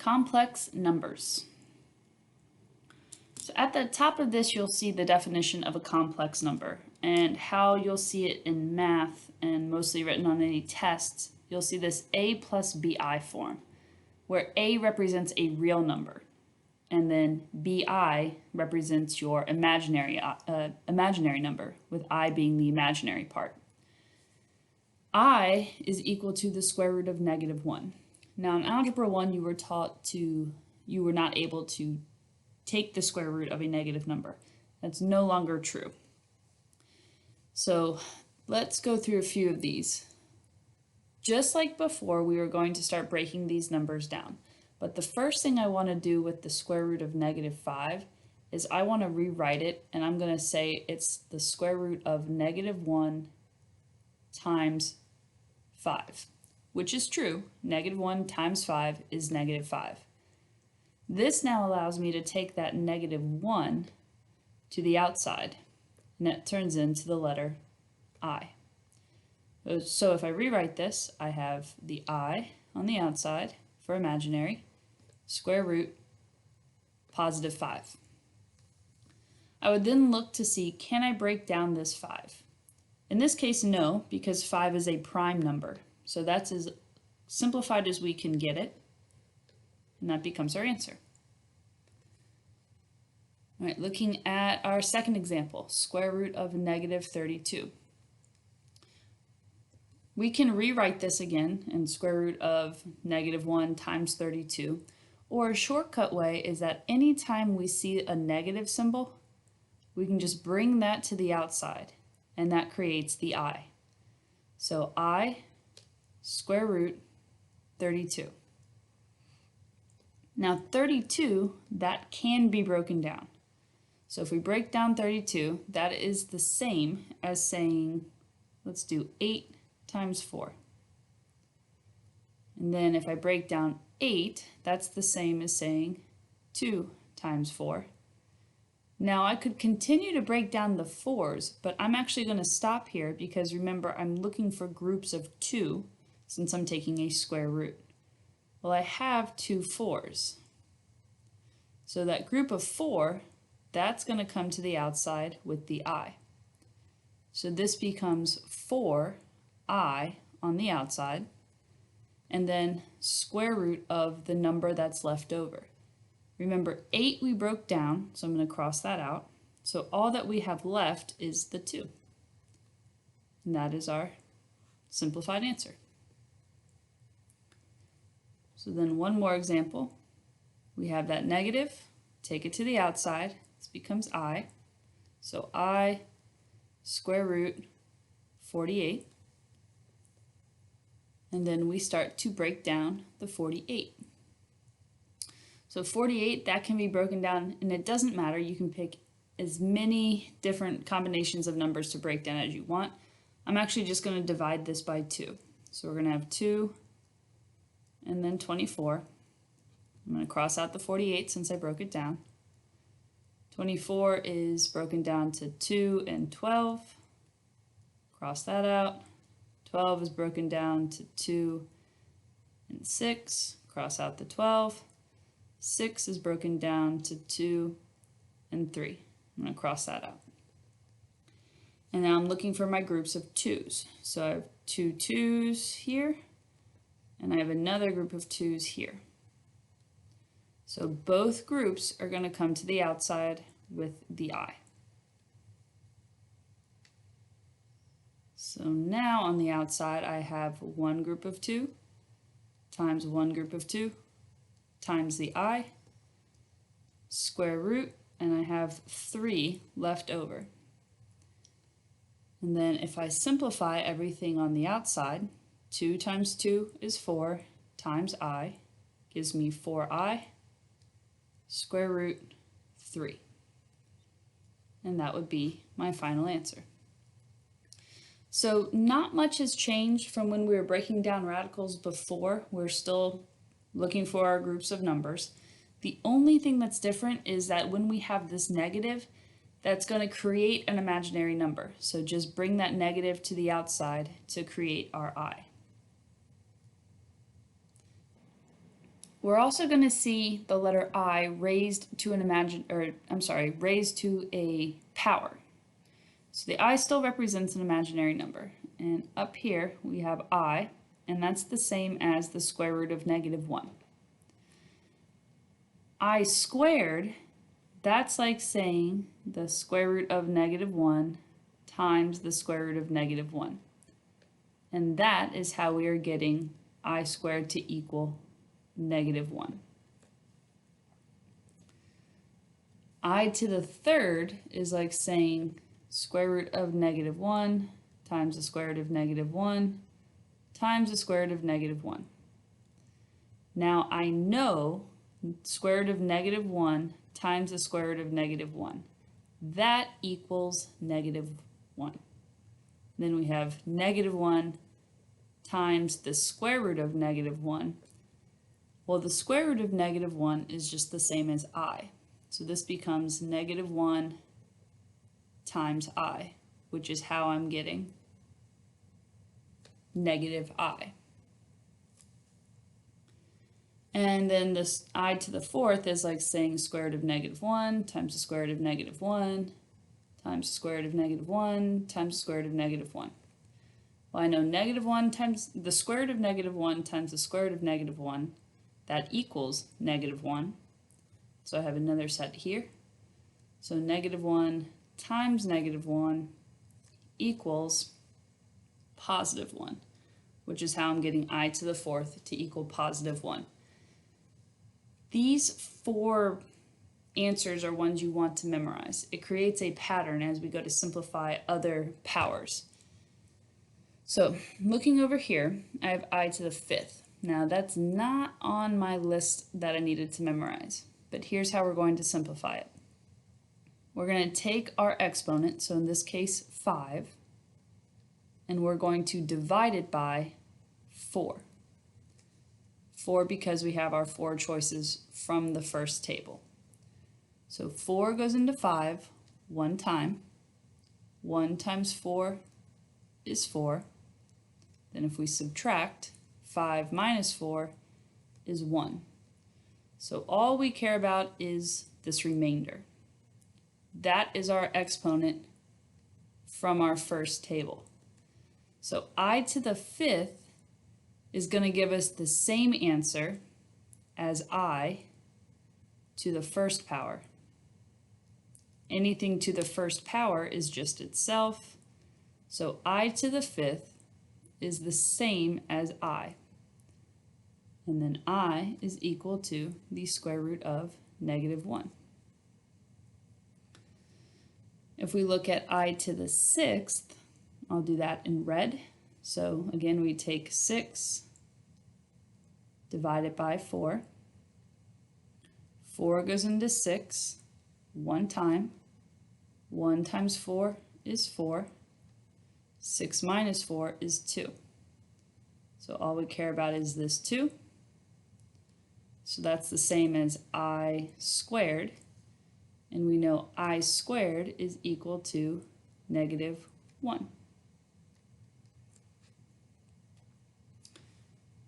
Complex numbers. So at the top of this, you'll see the definition of a complex number, and how you'll see it in math and mostly written on any tests. You'll see this a plus bi form, where a represents a real number, and then bi represents your imaginary number, with I being the imaginary part. I is equal to the square root of -1. Now in Algebra 1, you were not able to take the square root of a negative number. That's no longer true. So let's go through a few of these. Just like before, we are going to start breaking these numbers down. But the first thing I want to do with the square root of -5 is I want to rewrite it, and I'm going to say it's the square root of -1 times 5, which is true. -1 times 5 is -5. This now allows me to take that -1 to the outside, and that turns into the letter I. So if I rewrite this, I have the I on the outside for imaginary, square root, +5. I would then look to see, can I break down this 5? In this case, no, because 5 is a prime number. So that's as simplified as we can get it, and that becomes our answer. All right, looking at our second example, square root of -32. We can rewrite this again in square root of -1 times 32, or a shortcut way is that anytime we see a negative symbol, we can just bring that to the outside, and that creates the I. So I square root 32. Now 32, that can be broken down. So if we break down 32, that is the same as saying, let's do 8 times 4. And then if I break down 8, that's the same as saying 2 times 4. Now I could continue to break down the 4s, but I'm actually going to stop here because remember, I'm looking for groups of 2 since I'm taking a square root. Well, I have 2 4s. So that group of 4, that's going to come to the outside with the I. So this becomes 4I on the outside, and then square root of the number that's left over. Remember, 8 we broke down, so I'm going to cross that out. So all that we have left is the 2. And that is our simplified answer. So then one more example. We have that negative, take it to the outside. This becomes I. So I square root 48. And then we start to break down the 48. So 48, that can be broken down, and it doesn't matter. You can pick as many different combinations of numbers to break down as you want. I'm actually just going to divide this by 2. So we're going to have 2 and then 24. I'm going to cross out the 48 since I broke it down. 24 is broken down to 2 and 12. Cross that out. 12 is broken down to 2 and 6. Cross out the 12. 6 is broken down to 2 and 3. I'm going to cross that out. And now I'm looking for my groups of 2s. So I have 2 2s here, and I have another group of 2s here. So both groups are going to come to the outside with the I. So now on the outside I have one group of 2 times one group of 2 times the I, square root, and I have 3 left over. And then if I simplify everything on the outside, 2 times 2 is 4 times I gives me 4I, square root 3. And that would be my final answer. So not much has changed from when we were breaking down radicals before. We're still looking for our groups of numbers. The only thing that's different is that when we have this negative, that's going to create an imaginary number. So just bring that negative to the outside to create our I. We're also going to see the letter I raised to raised to a power. So the I still represents an imaginary number. And up here we have I, and that's the same as the square root of -1. I squared, that's like saying the square root of -1 times the square root of -1. And that is how we are getting I squared to equal -1. I to the third is like saying square root of -1 times the square root of -1 times the square root of -1. Now I know square root of -1 times the square root of -1. That equals -1. Then we have -1 times the square root of -1. Well, the square root of -1 is just the same as I. So this becomes -1 times I, which is how I'm getting -I. And then this I to the fourth is like saying square root of -1 times the square root of -1 times the square root of -1 times the square root of -1. Well, I know -1 times the square root of -1 times the square root of -1, that equals -1. So I have another set here. So -1 times -1 equals +1, which is how I'm getting I to the fourth to equal +1. These 4 answers are ones you want to memorize. It creates a pattern as we go to simplify other powers. So looking over here, I have I to the 5th. Now that's not on my list that I needed to memorize, but here's how we're going to simplify it. We're going to take our exponent, so in this case 5, and we're going to divide it by 4. 4 because we have our 4 choices from the first table. So 4 goes into 5 one time. 1 times 4 is 4. Then if we subtract, 5 minus 4 is 1. So all we care about is this remainder. That is our exponent from our first table. So I to the 5th is going to give us the same answer as I to the first power. Anything to the first power is just itself. So I to the 5th is the same as I. And then I is equal to the square root of -1. If we look at I to the 6th, I'll do that in red. So again, we take 6 divided by 4. 4 goes into 6 one time. 1 times 4 is 4. 6 minus 4 is 2. So all we care about is this 2. So that's the same as I squared. And we know I squared is equal to -1.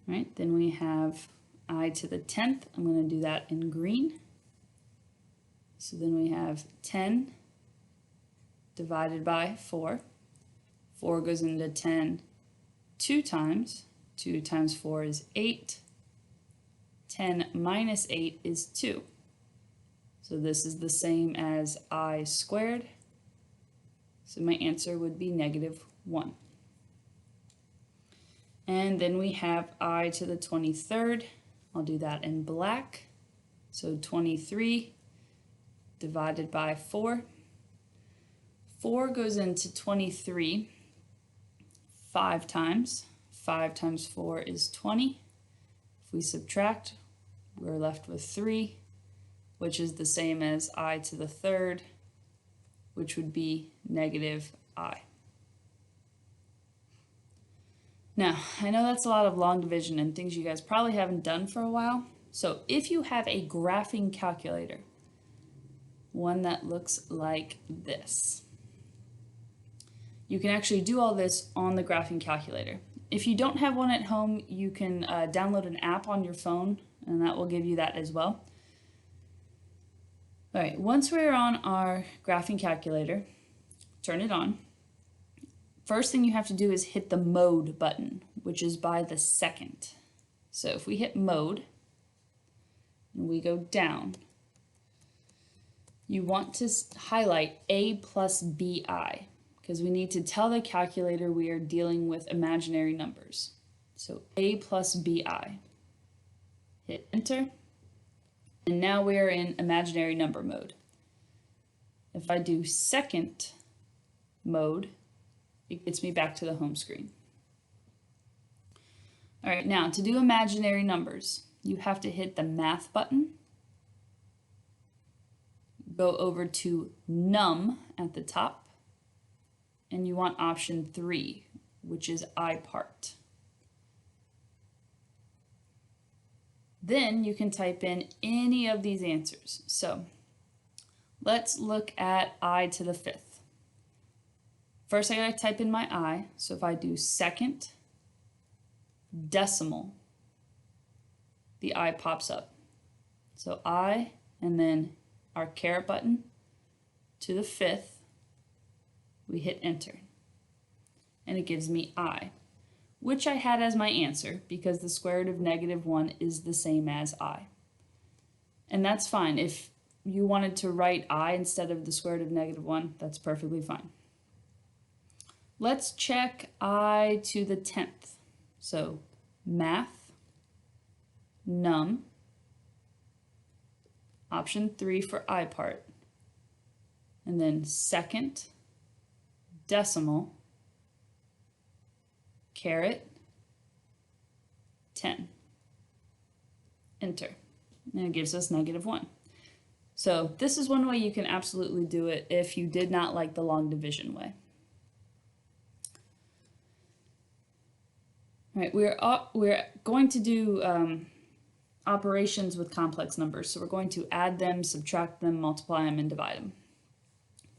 Right, then we have I to the 10th. I'm going to do that in green. So then we have 10 divided by 4. 4 goes into 10 2 times. 2 times 4 is 8. 10 minus 8 is 2. So this is the same as I squared. So my answer would be -1. And then we have I to the 23rd. I'll do that in black. So 23 divided by 4. 4 goes into 23 5 times. 5 times 4 is 20. If we subtract, we're left with 3, which is the same as I to the 3rd, which would be -I. Now, I know that's a lot of long division and things you guys probably haven't done for a while. So if you have a graphing calculator, one that looks like this, you can actually do all this on the graphing calculator. If you don't have one at home, you can download an app on your phone. and that will give you that as well. All right, once we're on our graphing calculator, turn it on. First thing you have to do is hit the mode button, which is by the second. So if we hit mode and we go down, you want to highlight A plus BI because we need to tell the calculator we are dealing with imaginary numbers. So A plus BI. Hit enter. And now we are in imaginary number mode. If I do second mode, it gets me back to the home screen. All right, now to do imaginary numbers, you have to hit the math button, go over to num at the top, and you want option 3, which is iPart. Then you can type in any of these answers. So let's look at I to the 5th. First I gotta type in my I, so if I do second decimal, the I pops up. So I, and then our caret button to the 5th, we hit enter, and it gives me I, which I had as my answer because the square root of -1 is the same as I. And that's fine. If you wanted to write I instead of the square root of -1, that's perfectly fine. Let's check I to the 10th. So math, num, option 3 for iPart, and then second decimal, caret, 10. Enter. And it gives us -1. So this is one way you can absolutely do it if you did not like the long division way. All right, we're going to do operations with complex numbers. So we're going to add them, subtract them, multiply them, and divide them.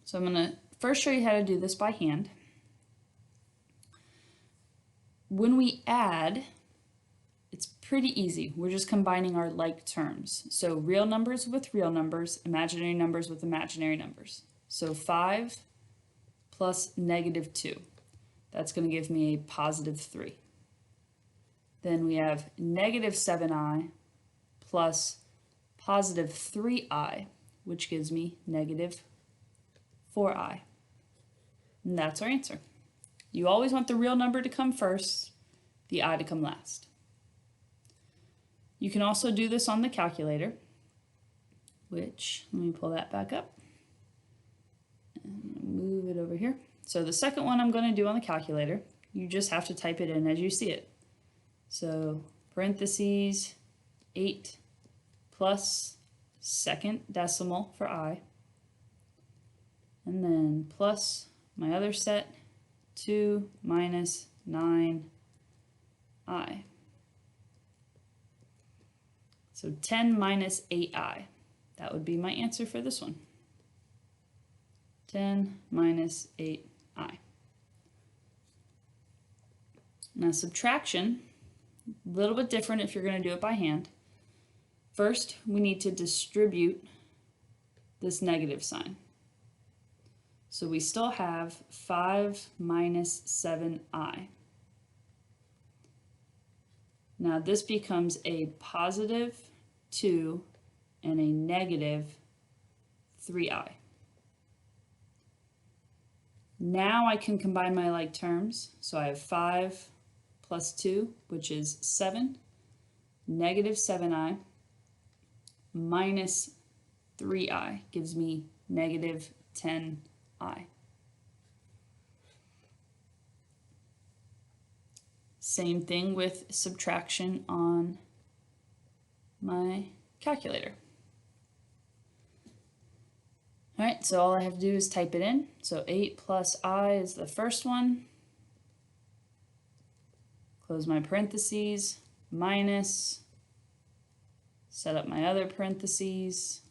So I'm going to first show you how to do this by hand. When we add, it's pretty easy. We're just combining our like terms. So real numbers with real numbers, imaginary numbers with imaginary numbers. So 5 plus -2. That's going to give me a +3. Then we have -7i plus +3i, which gives me -4i. And that's our answer. You always want the real number to come first, the I to come last. You can also do this on the calculator, which, let me pull that back up and move it over here. So the second one I'm going to do on the calculator, you just have to type it in as you see it. So parentheses 8 plus second decimal for I, and then plus my other set 2 minus 9i. So 10 minus 8i. That would be my answer for this one. 10 minus 8i. Now subtraction, a little bit different if you're going to do it by hand. First, we need to distribute this negative sign. So we still have 5 minus 7i. Now this becomes a +2 and a -3i. Now I can combine my like terms. So I have 5 plus 2, which is 7, -7i, minus 3i gives me -10i. Same thing with subtraction on my calculator. All right, so all I have to do is type it in. So 8 plus I is the first one. Close my parentheses, minus, set up my other parentheses,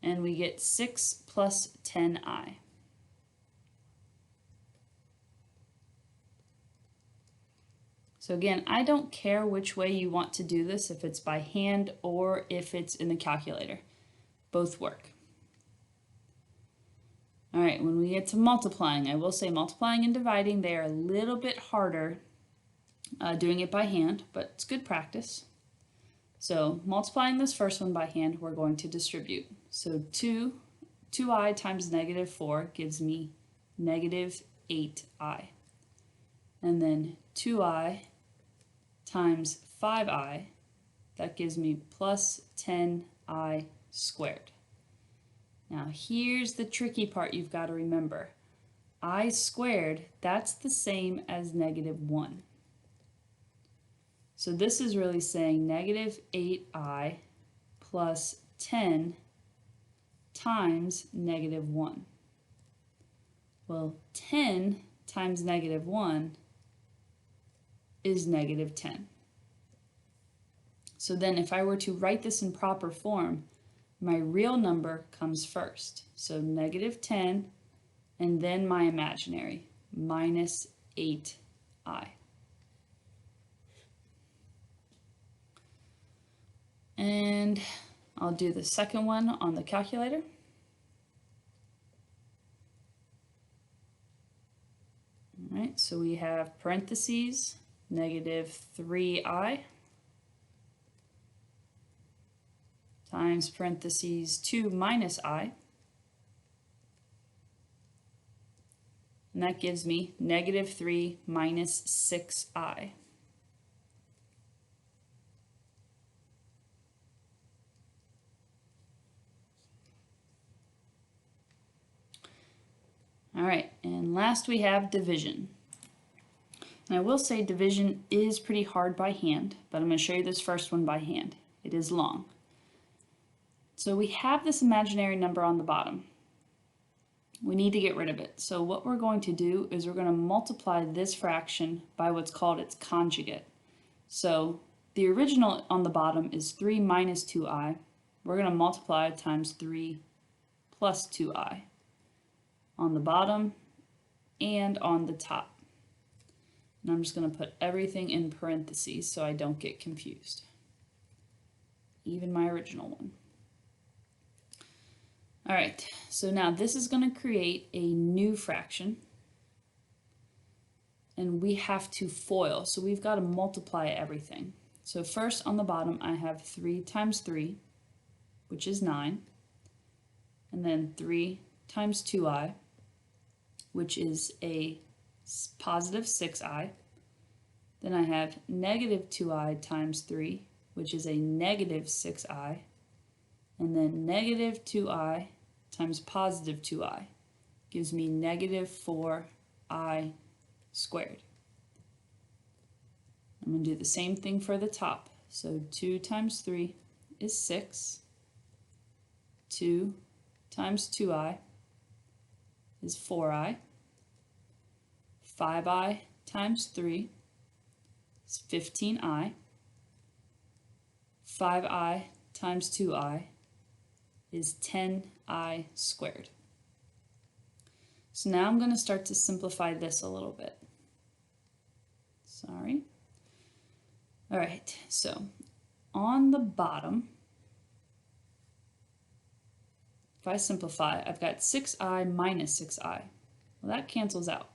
and we get 6 plus 10i. So again, I don't care which way you want to do this, if it's by hand or if it's in the calculator. Both work. All right, when we get to multiplying, I will say multiplying and dividing, they are a little bit harder doing it by hand, but it's good practice. So multiplying this first one by hand, we're going to distribute. So 2i times negative 4 gives me negative 8i. And then 2i times 5i, that gives me plus 10i squared. Now here's the tricky part you've got to remember. I squared, that's the same as negative 1. So this is really saying negative 8i plus 10 times negative 1. Well, 10 times negative 1 is negative 10. So then if I were to write this in proper form, my real number comes first. So negative 10 and then my imaginary, minus 8i. And I'll do the second one on the calculator. All right, so we have parentheses, negative 3i times parentheses 2 minus I. And that gives me negative 3 minus 6i. All right, and last we have division. And I will say division is pretty hard by hand, but I'm going to show you this first one by hand. It is long. So we have this imaginary number on the bottom. We need to get rid of it. So what we're going to do is we're going to multiply this fraction by what's called its conjugate. So the original on the bottom is 3 minus 2i. We're going to multiply times 3 plus 2i on the bottom and on the top. And I'm just going to put everything in parentheses so I don't get confused. Even my original one. All right, so now this is going to create a new fraction. And we have to FOIL, so we've got to multiply everything. So first on the bottom I have 3 times 3, which is 9. And then 3 times 2i, which is a positive 6i. Then I have negative 2i times 3, which is a negative 6i. And then negative 2i times positive 2i gives me negative 4i squared. I'm going to do the same thing for the top. So 2 times 3 is 6. 2 times 2i is 4i. 5i times 3 is 15i. 5i times 2i is 10i squared. So now I'm going to start to simplify this a little bit. Sorry. All right, so on the bottom, if I simplify, I've got 6i minus 6i. Well, that cancels out.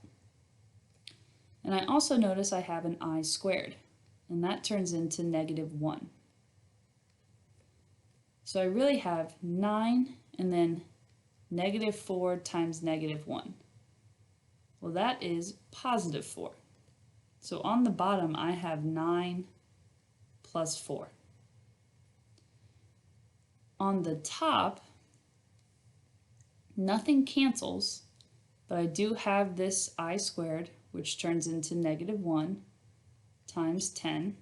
And I also notice I have an I squared, and that turns into negative 1. So I really have 9 and then negative 4 times negative 1. Well, that is positive 4. So on the bottom, I have 9 plus 4. On the top, nothing cancels, but I do have this I squared, which turns into negative 1 times 10,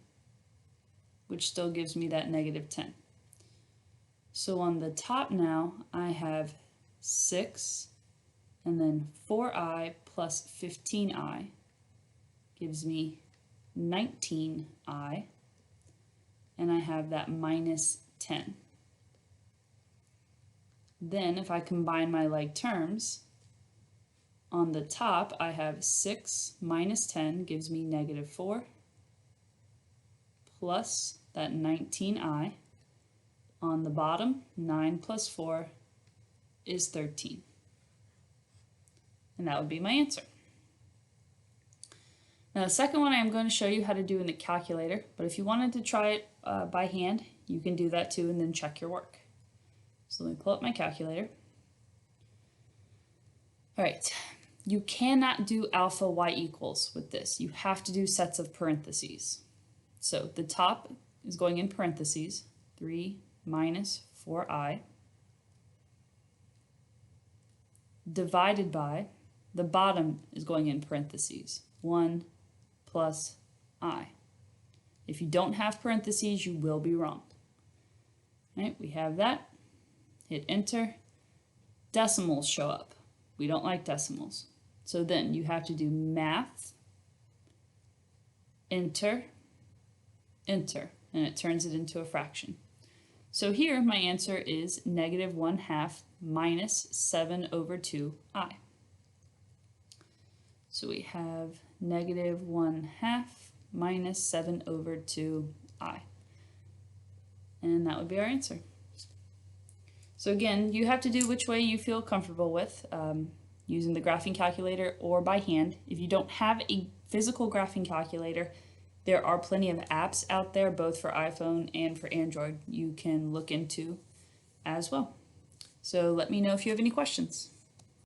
which still gives me that negative 10. So on the top now, I have 6, and then 4i plus 15i gives me 19i, and I have that minus 10. Then if I combine my like terms, on the top I have 6 minus 10 gives me negative 4, plus that 19i. On the bottom, 9 plus 4 is 13. And that would be my answer. Now the second one I'm going to show you how to do in the calculator, but if you wanted to try it by hand, you can do that too and then check your work. So let me pull up my calculator. All right, you cannot do alpha y equals with this. You have to do sets of parentheses. So the top is going in parentheses, 3 minus 4i, divided by, the bottom is going in parentheses, 1 plus I. If you don't have parentheses, you will be wrong. All right, we have that. Hit enter. Decimals show up. We don't like decimals. So then you have to do math, enter, enter, and it turns it into a fraction. So here my answer is -1/2 minus 7 over 2i. So we have -1/2 minus 7 over 2i. And that would be our answer. So again, you have to do which way you feel comfortable with, using the graphing calculator or by hand. If you don't have a physical graphing calculator, there are plenty of apps out there, both for iPhone and for Android, you can look into as well. So let me know if you have any questions.